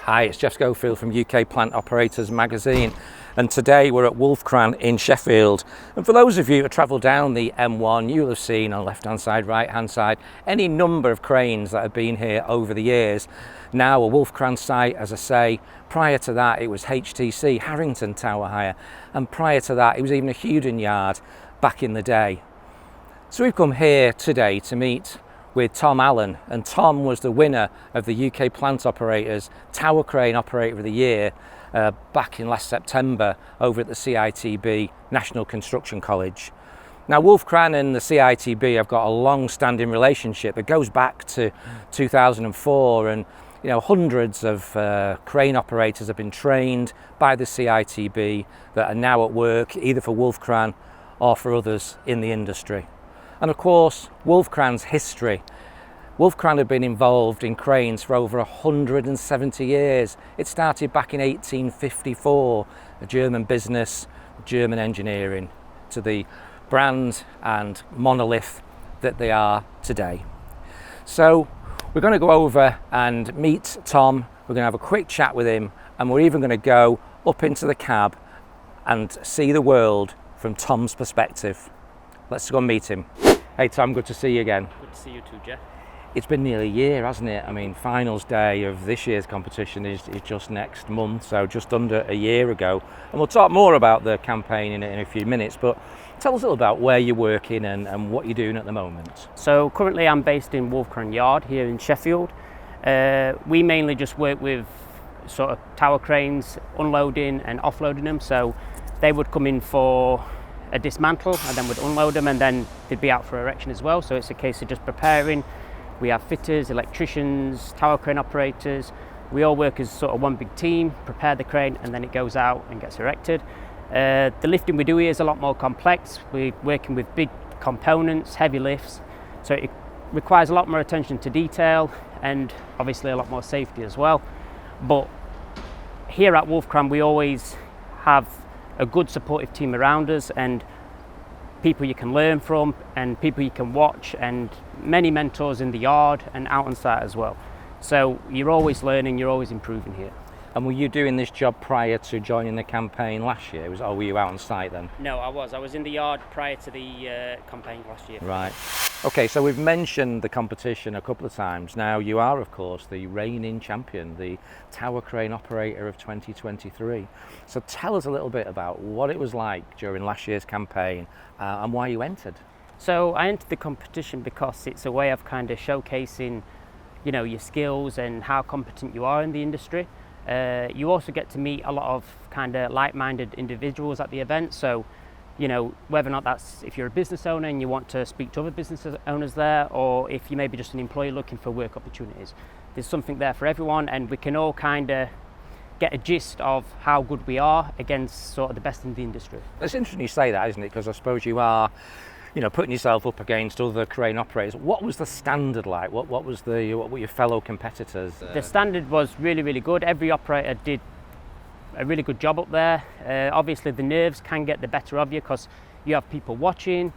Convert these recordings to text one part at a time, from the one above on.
Hi, it's Jeff Schofield from UK Plant Operators magazine, and today we're at Wolfkran in Sheffield. And for those of you who travel down the M1, you'll have seen on left hand side, right hand side, any number of cranes that have been here over the years. Now a Wolfkran site, as I say. Prior to that it was HTC, Harrington Tower Hire, and prior to that it was even a Hewden yard back in the day. So we've come here today to meet with Tom Allen, and Tom was the winner of the UK Plant Operators Tower Crane Operator of the Year back in last September over at the CITB National Construction College. Now Wolfkran and the CITB have got a long-standing relationship that goes back to 2004, and hundreds of crane operators have been trained by the CITB that are now at work either for Wolfkran or for others in the industry. And of course, Wolfkran's history. Wolfkran had been involved in cranes for over 170 years. It started back in 1854, a German business, German engineering, to the brand and monolith that they are today. So we're going to go over and meet Tom. We're going to have a quick chat with him, and we're even going to go up into the cab and see the world from Tom's perspective. Let's go and meet him. Hey Tom, good to see you again. Good to see you too, Jeff. It's been nearly a year, hasn't it? I mean, finals day of this year's competition is just next month, so just under a year ago. And we'll talk more about the campaign in a few minutes, but tell us a little about where you're working and what you're doing at the moment. So currently I'm based in Wolfkran Yard here in Sheffield. We mainly just work with sort of tower cranes, unloading and offloading them. So they would come in for a dismantle and then we'd unload them, and then they'd be out for erection as well. So it's a case of just preparing. We have fitters, electricians, tower crane operators. We all work as sort of one big team, prepare the crane, and then it goes out and gets erected. The lifting we do here is a lot more complex. We're working with big components, heavy lifts, so it requires a lot more attention to detail and obviously a lot more safety as well. But here at Wolfkran we always have a good supportive team around us, and people you can learn from and people you can watch, and many mentors in the yard and out on site as well. So you're always learning, you're always improving here. And were you doing this job prior to joining the campaign last year? Or were you out on site then? No, I was in the yard prior to the campaign last year. Right. Okay, so we've mentioned the competition a couple of times. Now you are, of course, the reigning champion, the Tower Crane Operator of 2023. So tell us a little bit about what it was like during last year's campaign and why you entered. So I entered the competition because it's a way of kind of showcasing, your skills and how competent you are in the industry. You also get to meet a lot of kind of like-minded individuals at the event. So, whether or not that's if you're a business owner and you want to speak to other business owners there, or if you may be just an employee looking for work opportunities, there's something there for everyone, and we can all kind of get a gist of how good we are against sort of the best in the industry. It's interesting you say that, isn't it? Because I suppose you are, putting yourself up against other crane operators. What was the standard like? What were your fellow competitors? The standard was really, really good. Every operator did a really good job up there. Obviously the nerves can get the better of you because you have people watching,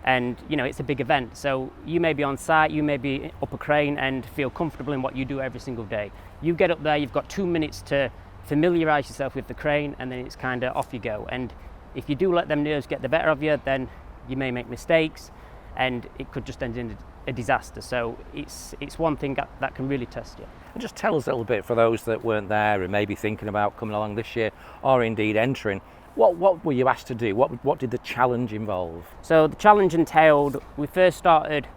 and it's a big event. So you may be on site, you may be up a crane and feel comfortable in what you do every single day. You get up there, you've got 2 minutes to familiarise yourself with the crane, and then it's kind of off you go. And if you do let them nerves get the better of you, then you may make mistakes and it could just end in a disaster. So it's one thing that can really test you. And just tell us a little bit, for those that weren't there and maybe thinking about coming along this year or indeed entering, what were you asked to do? What did the challenge involve? So the challenge entailed, we first started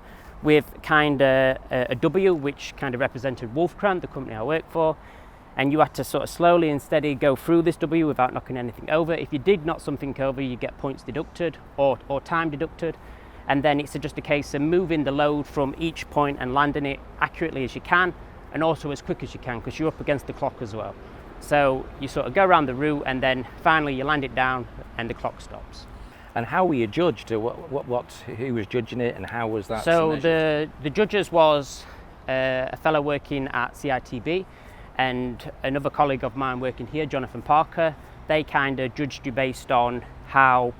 with kind of a W, which kind of represented Wolfkran, the company I work for. And you had to sort of slowly and steady go through this W without knocking anything over. If you did knock something over, you get points deducted or time deducted. And then it's just a case of moving the load from each point and landing it accurately as you can, and also as quick as you can, because you're up against the clock as well. So you sort of go around the route, and then finally you land it down and the clock stops. And how were you judged? Who was judging it, and how was that? So the judges was a fellow working at CITB and another colleague of mine working here, Jonathan Parker. They kind of judged you based on how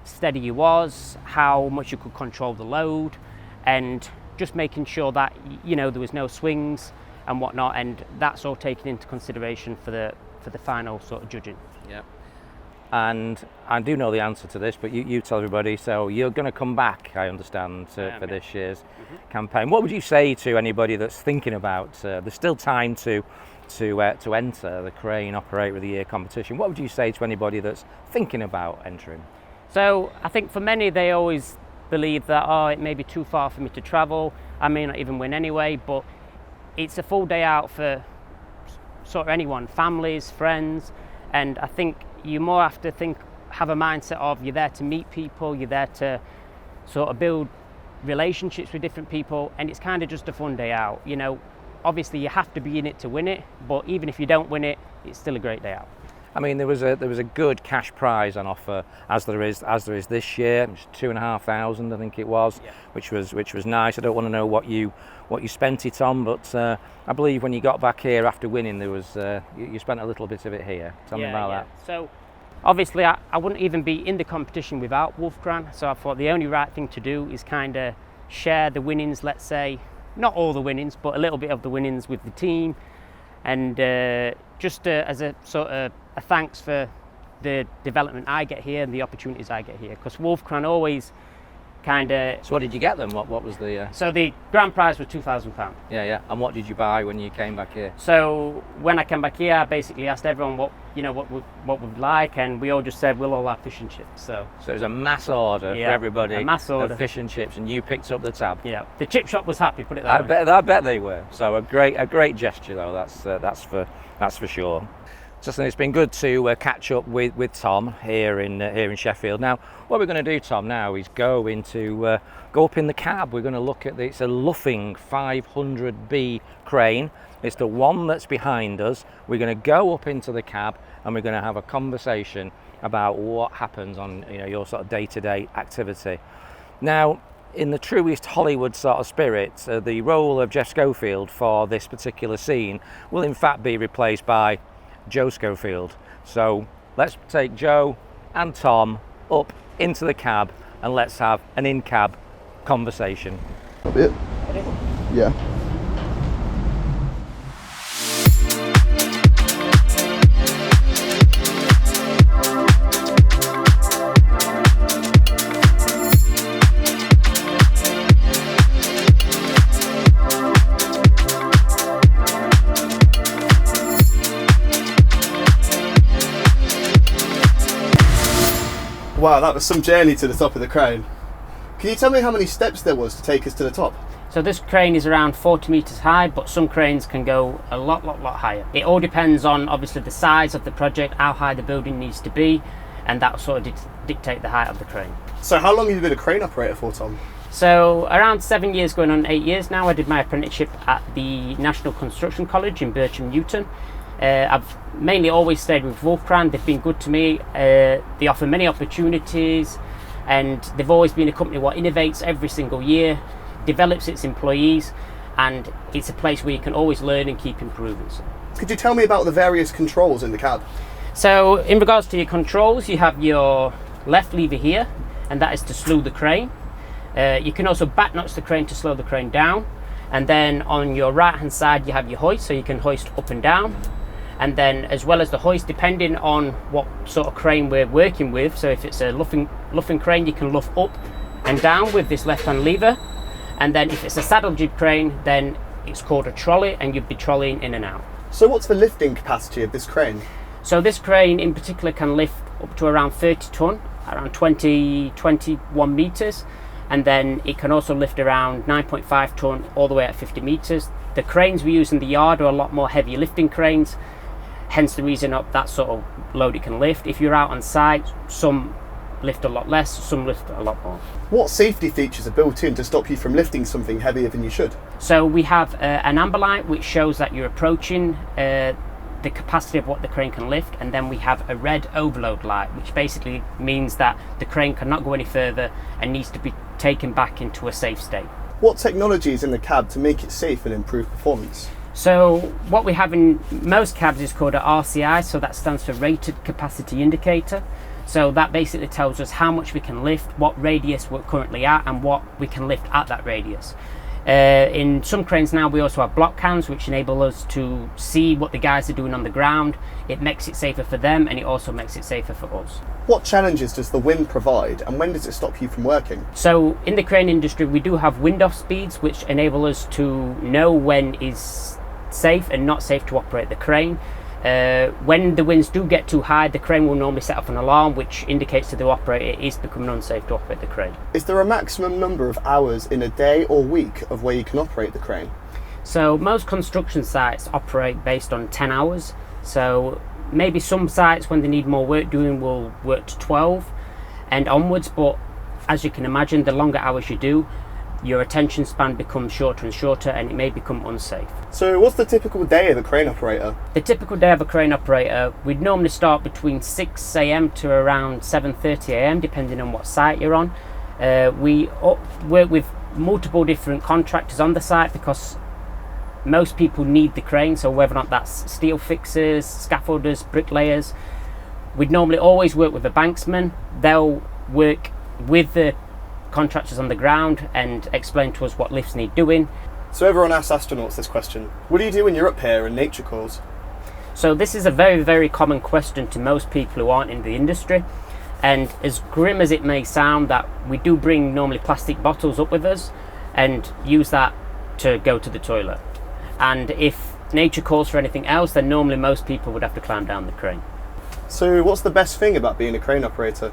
steady you was, how much you could control the load, and just making sure that there was no swings, and whatnot, and that's all taken into consideration for the final sort of judging. Yeah. And I do know the answer to this, but you tell everybody. So you're going to come back, I understand, for this year's campaign. What would you say to anybody that's thinking about? There's still time to enter the Crane Operator of the Year competition. What would you say to anybody that's thinking about entering? So I think for many, they always believe that, oh, it may be too far for me to travel, I may not even win anyway, but it's a full day out for sort of anyone, families, friends, and I think you more have to have a mindset of you're there to meet people, you're there to sort of build relationships with different people, and it's kind of just a fun day out. You know, obviously you have to be in it to win it, but even if you don't win it, it's still a great day out. I mean, there was a good cash prize on offer, as there is this year. It was $2,500, I think it was, yeah. which was nice. I don't want to know what you spent it on, but I believe when you got back here after winning, there was you spent a little bit of it here. Tell me about that. So obviously, I wouldn't even be in the competition without Wolfkran. So I thought the only right thing to do is kind of share the winnings. Let's say not all the winnings, but a little bit of the winnings with the team, and just as a sort of a thanks for the development I get here and the opportunities I get here, because Wolfkran always kind of... So what did you get then? What was the... So the grand prize was £2,000. Yeah. And what did you buy when you came back here? So when I came back here, I basically asked everyone what we'd like, and we all just said we'll all have fish and chips. So it was a mass order for everybody. A mass order of fish and chips, and you picked up the tab. Yeah, the chip shop was happy. Put it that way. I bet they were. So a great gesture though. That's for sure. Justin, it's been good to catch up with Tom here in Sheffield. Now, what we're going to do, Tom, now is go up in the cab. We're going to look at it's a Luffing 500B crane. It's the one that's behind us. We're going to go up into the cab and we're going to have a conversation about what happens on your sort of day-to-day activity. Now, in the truest Hollywood sort of spirit, the role of Jeff Schofield for this particular scene will in fact be replaced by Joe Schofield. So let's take Joe and Tom up into the cab and let's have an in-cab conversation. A bit? Yeah. Wow, that was some journey to the top of the crane. Can you tell me how many steps there was to take us to the top? So this crane is around 40 metres high, but some cranes can go a lot higher. It all depends on obviously the size of the project, how high the building needs to be, and that sort of dictate the height of the crane. So how long have you been a crane operator for, Tom? So around 7 years, going on 8 years now. I did my apprenticeship at the National Construction College in Bircham, Newton. I've mainly always stayed with Wolfkran. They've been good to me. They offer many opportunities, and they've always been a company what innovates every single year, develops its employees, and it's a place where you can always learn and keep improving. Could you tell me about the various controls in the cab? So in regards to your controls, you have your left lever here, and that is to slow the crane. You can also back notch the crane to slow the crane down, and then on your right hand side you have your hoist, so you can hoist up and down. And then as well as the hoist, depending on what sort of crane we're working with, so if it's a luffing crane, you can luff up and down with this left hand lever. And then if it's a saddle jib crane, then it's called a trolley, and you'd be trolleying in and out. So what's the lifting capacity of this crane? So this crane in particular can lift up to around 30 tonne, around 21 metres, and then it can also lift around 9.5 tonne all the way at 50 metres. The cranes we use in the yard are a lot more heavy lifting cranes, hence the reason of that sort of load it can lift. If you're out on site, some lift a lot less, some lift a lot more. What safety features are built in to stop you from lifting something heavier than you should? So we have an amber light which shows that you're approaching the capacity of what the crane can lift, and then we have a red overload light, which basically means that the crane cannot go any further and needs to be taken back into a safe state. What technology is in the cab to make it safe and improve performance? So what we have in most cabs is called a RCI, so that stands for Rated Capacity Indicator. So that basically tells us how much we can lift, what radius we're currently at, and what we can lift at that radius. In some cranes now we also have block cams, which enable us to see what the guys are doing on the ground. It makes it safer for them, and it also makes it safer for us. What challenges does the wind provide, and when does it stop you from working? So in the crane industry we do have wind off speeds, which enable us to know when is safe and not safe to operate the crane. When the winds do get too high, the crane will normally set off an alarm which indicates to the operator it is becoming unsafe to operate the crane. Is there a maximum number of hours in a day or week of where you can operate the crane? So most construction sites operate based on 10 hours. So maybe some sites, when they need more work doing, will work to 12 and onwards, but as you can imagine, the longer hours you do, your attention span becomes shorter and shorter, and it may become unsafe. So what's the typical day of a crane operator? The typical day of a crane operator, we'd normally start between 6 a.m. to around 7:30 a.m. depending on what site you're on. We work with multiple different contractors on the site because most people need the crane, so whether or not that's steel fixers, scaffolders, bricklayers. We'd normally always work with a banksman. They'll work with the contractors on the ground and explain to us what lifts need doing. So everyone asks astronauts this question: what do you do when you're up here and nature calls? So this is a very, very common question to most people who aren't in the industry, and as grim as it may sound, that we do bring normally plastic bottles up with us and use that to go to the toilet. And if nature calls for anything else, then normally most people would have to climb down the crane. So what's the best thing about being a crane operator?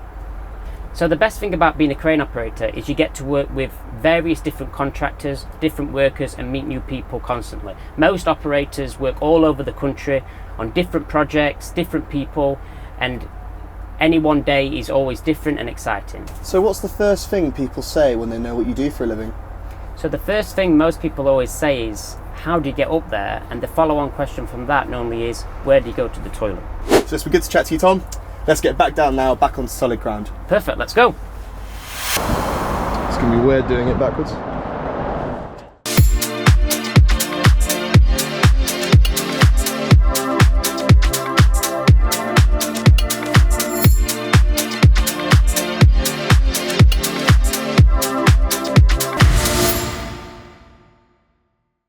So the best thing about being a crane operator is you get to work with various different contractors, different workers, and meet new people constantly. Most operators work all over the country on different projects, different people, and any one day is always different and exciting. So what's the first thing people say when they know what you do for a living? So the first thing most people always say is, how do you get up there? And the follow-on question from that normally is, where do you go to the toilet? So it's been good to chat to you, Tom. Let's get back down now, back on solid ground. Perfect, let's go. It's going to be weird doing it backwards.